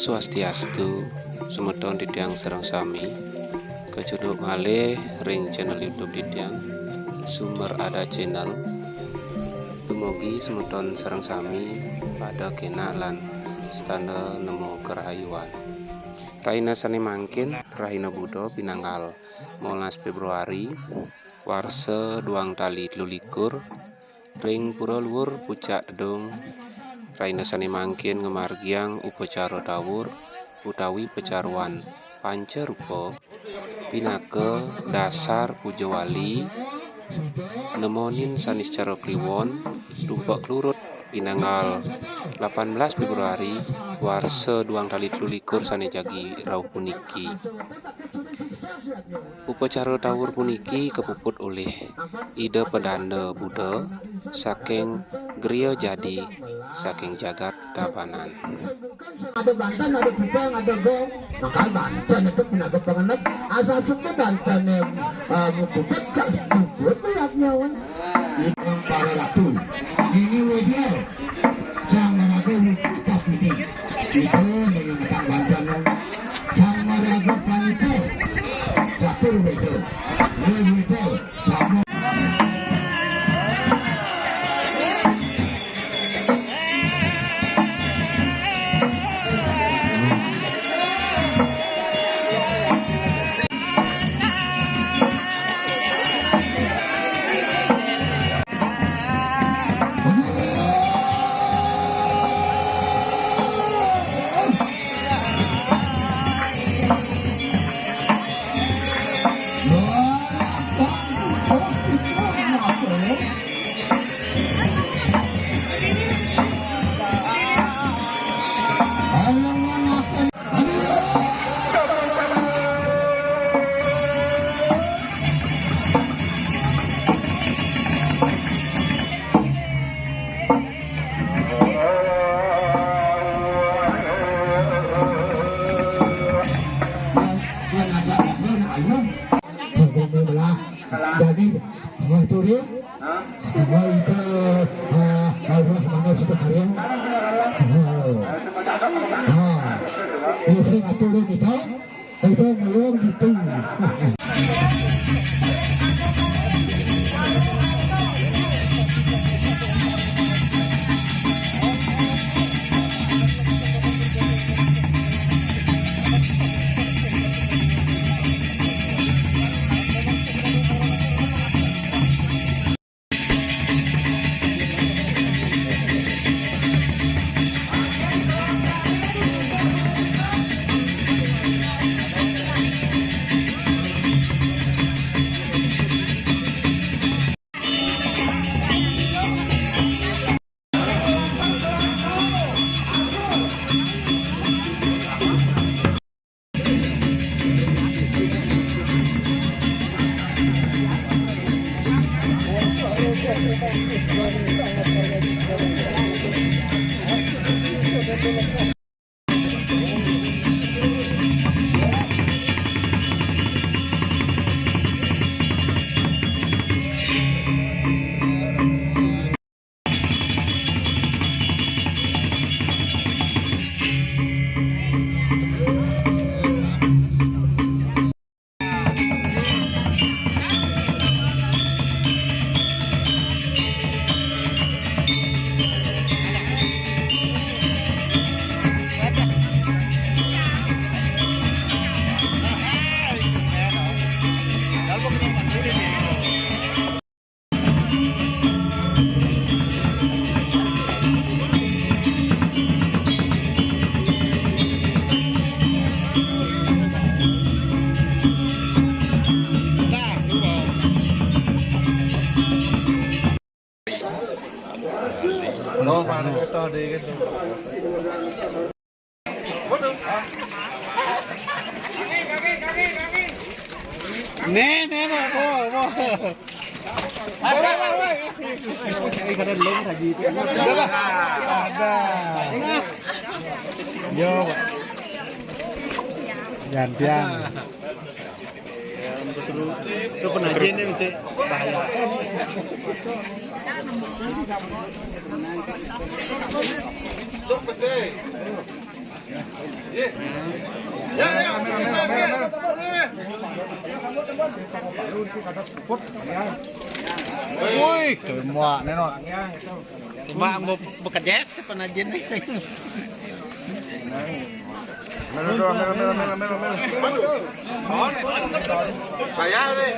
Swastiastu, semeton Didiang Serang Sami, kejuduk malih ring channel YouTube Didiang, sumber ada channel. Dumugi semeton Serang Sami pada kena lan standa nemu kerahayuan. Raina sani mangkin, Rahina Budo Pinanggal 12 Februari, warse duang tali lulikur, ring pura luhur pucak dedung. Raina sani mangkin ngemargiang upacara dawur utawi pecaruan pancarupa pinake dasar puja wali nemonin sanis cara kliwon tumpak klurut Pinanggal 18 Februari warse duang tali lulikur sane jagi rauh puniki. Upacara dawur puniki kepuput oleh ide pedanda Buddha saking Griya Jadi saking jagat Tabanan. Ada Banten, ada Pisang, ada Gong. Maka Banten itu kena kepengenek asal suku Banten mukubet gak sebut layaknya wan. Itu para ratu. Ini media sang meraga wujud ini. Itu menggunakan Banten. Sang meraga panito catur itu. Itu sama. Jadi turun itu harus mana sudah hari ini turun itu melong gitu. Nó mà nó cho đi cái nè bo ini kada lem tadi itu ada yo gantian itu penajin ini mesti bahaya. Woi, semua nenok. Cuma mau bekerja penajin nih. Bayar deh.